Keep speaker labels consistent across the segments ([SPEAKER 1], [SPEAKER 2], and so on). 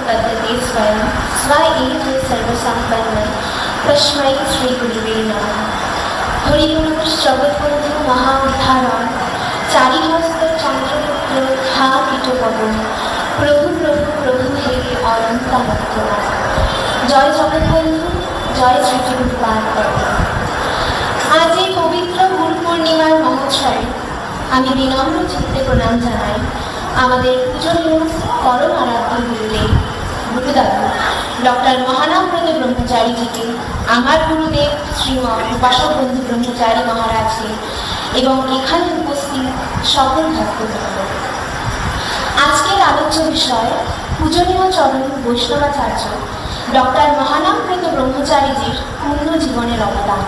[SPEAKER 1] पद्धति स्वयं स्व एव सर्वसम्पन्न तस्मै श्री गुरुवे नमः। हरिगुरु जगद्बंधु महाउद्धारण चारिहस्त चंद्रपुत्र खा कीटपवन प्रभु प्रभु प्रभु हे अनंतानंद। जय जगद्बंधु, जय श्री गुरुपाद। आज এই পবিত্র গুরু পূর্ণিমার মহোৎসবে আমি বিনম্র চিত্তে প্রণাম জানাই আমাদের পূজনীয় পরম আরাধ্য গুরুদেব গুরুদাদু ডক্টর মহানামব্রত ব্রহ্মচারীজিকে, আমার গুরুদেব শ্রীমৎ উপাসক বন্ধু ব্রহ্মচারী মহারাজকে এবং এখানে উপস্থিত সকল ভক্তবৃন্দ। আজকের আলোচ্য বিষয় পূজনীয় চরণ বৈষ্ণবাচার্য ডক্টর মহানামব্রত ব্রহ্মচারীজির পূর্ণ জীবনের অবদান।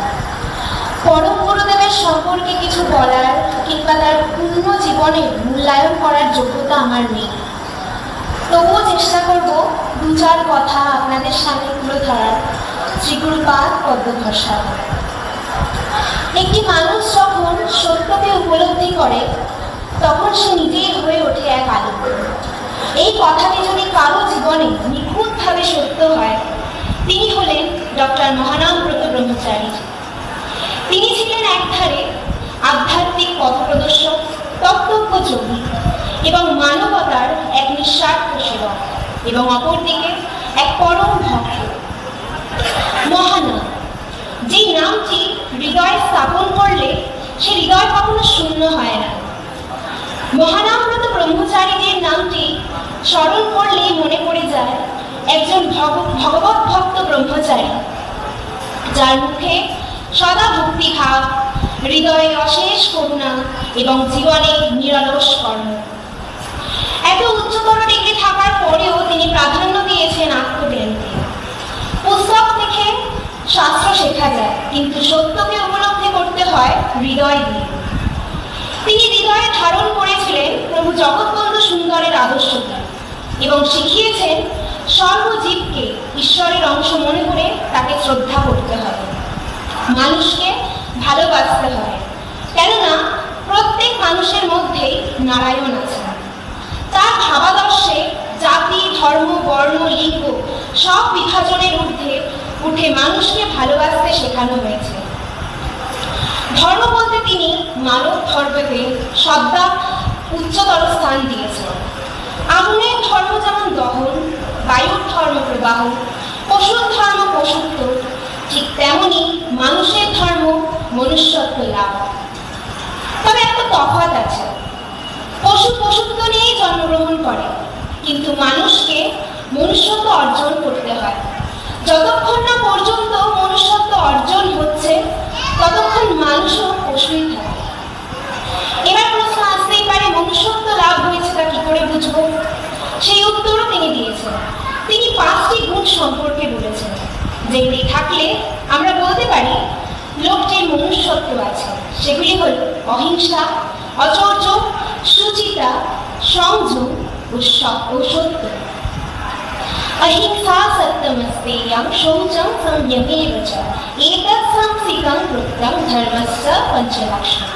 [SPEAKER 1] পরম গুরুদেবের সম্পর্কে কিছু বলার কিংবা তার পূর্ণ জীবনে মূল্যায়ন করার যোগ্যতা আমার নেই, তবুও চেষ্টা করব দু চার কথা আপনাদের সামনে তুলে ধরার শ্রীগুরুপাদ পদ্মভরসা। একটি মানুষ যখন সত্যকে উপলব্ধি করে তখন সে নিজেই হয়ে ওঠে এক আলোক। এই কথাটি যদি কারো জীবনে নিখুঁতভাবে সত্য হয়, তিনি হলেন ডক্টর মহানামব্রত ব্রহ্মচারী। তিনি ছিলেন একধারে আধ্যাত্মিক পথপ্রদর্শক, তত্ত্বজ্ঞ যোগী এবং মানবতার এক নিঃস্বার্থ সেবক, এবং অপরদিকে এক পরম ভক্ত। মহানাম, যে নামটি হৃদয়ে স্থাপন করলে সে হৃদয় কখনো শূন্য হয় না। মহানামব্রত ব্রহ্মচারীজির নামটি স্মরণ করলেই মনে পড়ে যায় একজন ভগবত ভক্ত ব্রহ্মচারী, যার মুখে সদা ভক্তিভাব, হৃদয়ে অশেষ করুণা এবং জীবনে নিরলস কর্ম। এত উচ্চতর ডিগ্রি থাকার পরেও তিনি প্রাধান্য দিয়েছেন আত্মজ্ঞানকে। পুস্তক থেকে শাস্ত্র শেখা যায়, কিন্তু সত্যকে উপলব্ধি করতে হয় হৃদয় দিয়ে। তিনি হৃদয়ে ধারণ করেছিলেন প্রভু জগৎবন্ধু সুন্দরের আদর্শকে এবং শিখিয়েছেন সর্বজীবকে ঈশ্বরের অংশ মনে করে তাকে শ্রদ্ধা করতে হবে, মানুষকে ভালোবাসতে হবে, কেননা প্রত্যেক মানুষের মধ্যেই নারায়ণ আছেন। তার ভাবাদর্শে জাতি, ধর্ম, বর্ণ, লিঙ্গ সব বিভাজনের ঊর্ধ্বে উঠে মানুষকে ভালোবাসতে শেখানো হয়েছে। ধর্ম বলতে তিনি মানব ধর্মকে সদা উচ্চতর স্থান দিয়েছেন। আগুনের ধর্ম যেমন দহন, বায়ুর ধর্ম প্রবাহ, পশুর ধর্ম পশুত্ব, ঠিক তেমনি মানুষের ধর্ম মনুষ্যত্ব লাভ। তবে একটা তফাৎ আছে, পশু পশুত্ব নিয়েই জন্মগ্রহণ করে, কিন্তু মানুষকে মনুষ্যত্ব অর্জন করতে হয়। যতক্ষণ না পর্যন্ত মনুষ্যত্ব অর্জন হচ্ছে ততক্ষণ মানুষও পশুই থাকে। এবার প্রশ্ন আসতেই পারে, মনুষ্যত্ব লাভ হয়েছে তা কি করে বুঝবো? সেই উত্তরও তিনি দিয়েছেন। তিনি 5টি গুণ সম্পর্কে বলেছেন, যেগুলি থাকলে আমরা বলতে পারি লোকটির মনুষ্যত্ব আছে। সেগুলি হল অহিংসা, অচর্য, সুচিতা, সংযম ও সত্য। অহিংসা সত্যমস্তেয়ং শৌচং সংযমেব চ এতৎ সংসিকং কৃত্যং ধর্মস্য পঞ্চলক্ষণম।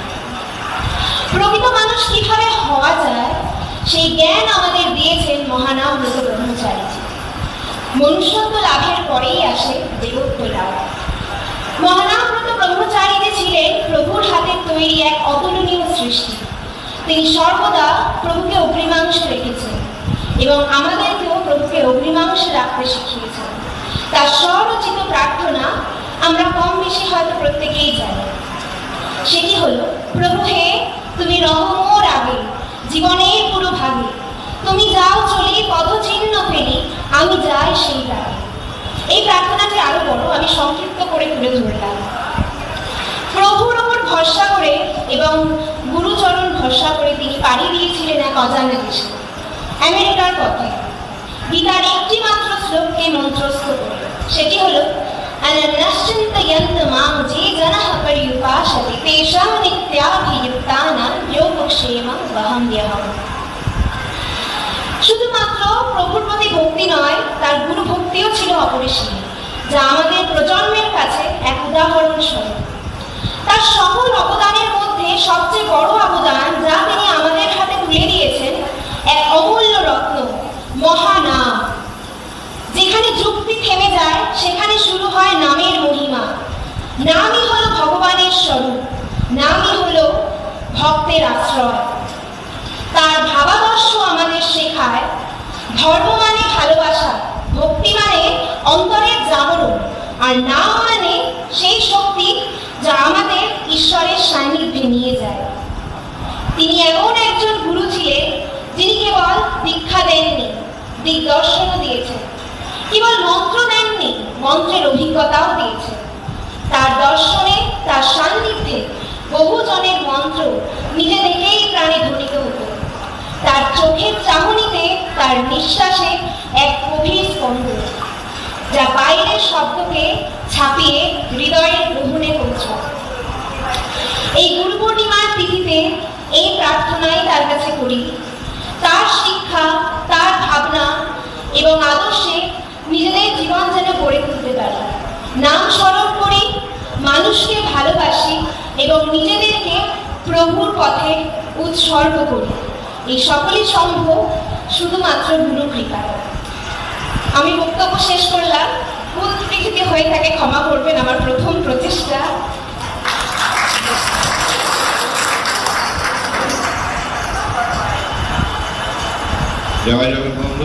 [SPEAKER 1] প্রকৃত মানুষ কিভাবে হওয়া যায় সেই জ্ঞান আমাদের দিয়েছেন মহানামব্রত ব্রহ্মচারীজি। মনুষ্যত্ব লাভের পরেই আসে দেবত্ব লাভ। মহানামব্রত ব্রহ্মচারীজি ছিলেন প্রভুর হাতের তৈরি এক অতুলনীয় সৃষ্টি। তিনি সর্বদা প্রভুকে অগ্রিমাংশে রেখেছেন এবং আমাদেরকেও প্রভুকে অগ্রিমাংশে রাখতে শিখিয়েছেন। তার স্বরচিত প্রার্থনা আমরা কম বেশি হয়তো প্রত্যেকেই জানি। সেটি হল, প্রভু হে, তুমি রহমোর আগে, জীবনের পুরো ভাগে, তুমি যাও চলে পদচিহ্ন ফেলি, আমি যাই সেই রাগে। এই প্রার্থনাটি আরো বড়, আমি সংক্ষিপ্ত করে তুলে ধরলাম। প্রভুর ওপর ভরসা করে এবং গুরুচরণ ভরসা করে তিনি পাড়ি দিয়েছিলেন এক অজানা দেশে, আমেরিকার পথে। গীতার একটি মাত্র শ্লোককে মন্ত্রস্থ করে, সেটি হল অনন্যশ্চিন্তয়ন্ত মাং যে জনঃ পর্যুপাসতে তেষাং নিত্যাভিযুক্তানাং যোগক্ষেমং বহাম্যহম। শুধুমাত্র প্রভুর প্রতি ভক্তি নয়, তার গুরু ভক্তিও ছিল অপরিসীম, যা আমাদের প্রজন্মের কাছে এক উদাহরণ স্বরূপ। তার সকল অবদানের মধ্যে সবচেয়ে বড় অবদান যা তিনি আমাদের হাতে তুলে দিয়েছেন, এক অমূল্য রত্ন, মহানাম। যেখানে যুক্তি থেমে যায় সেখানে শুরু হয় নামের মহিমা। নামই হলো ভগবানের স্বরূপ, নামই হলো ভক্তের আশ্রয়। তার ভাবাদর্শ আমাদের শেখায় ধর্ম মানে ভালোবাসা, ভক্তি মানে অন্তরের জাগরণ, আর নাম মানে সেই শক্তি যা আমাদের ঈশ্বরের সান্নিধ্যে নিয়ে যায়। তিনি এমন একজন গুরু ছিলেন যিনি কেবল দীক্ষা দেননি, দিগদর্শনও দিয়েছেন। কেবল মন্ত্র দেননি, মন্ত্রের অভিজ্ঞতাও দিয়েছেন। তার দর্শনে, তার সান্নিধ্যে বহু জনের মন্ত্র নিজে থেকেই প্রাণে ধ্বনিত হতো। তার চোখের চাহনিতে, তার নিঃশ্বাসে এক গভীর স্পন্দন, যা বাইরের শব্দকে ছাপিয়ে হৃদয়ের গ্রহণে পৌঁছায়। এই গুরু পূর্ণিমার তিথিতে এই প্রার্থনাই তার কাছে করি, তার শিক্ষা, তার ভাবনা এবং আদর্শে নিজেদের জীবন যেন গড়ে তুলতে পারি। নাম স্মরণ করি, মানুষকে ভালোবাসি এবং নিজেদেরকে প্রভুর পথে উৎসর্গ করি। এই সকলই সম্ভব শুধুমাত্র গুরু কৃপায়। আমি বক্তব্য শেষ করলাম। ভুল ত্রুটি যদি হয়ে থাকে ক্ষমা করবেন, আমার প্রথম প্রচেষ্টা।
[SPEAKER 2] জয় জগন্নাথ।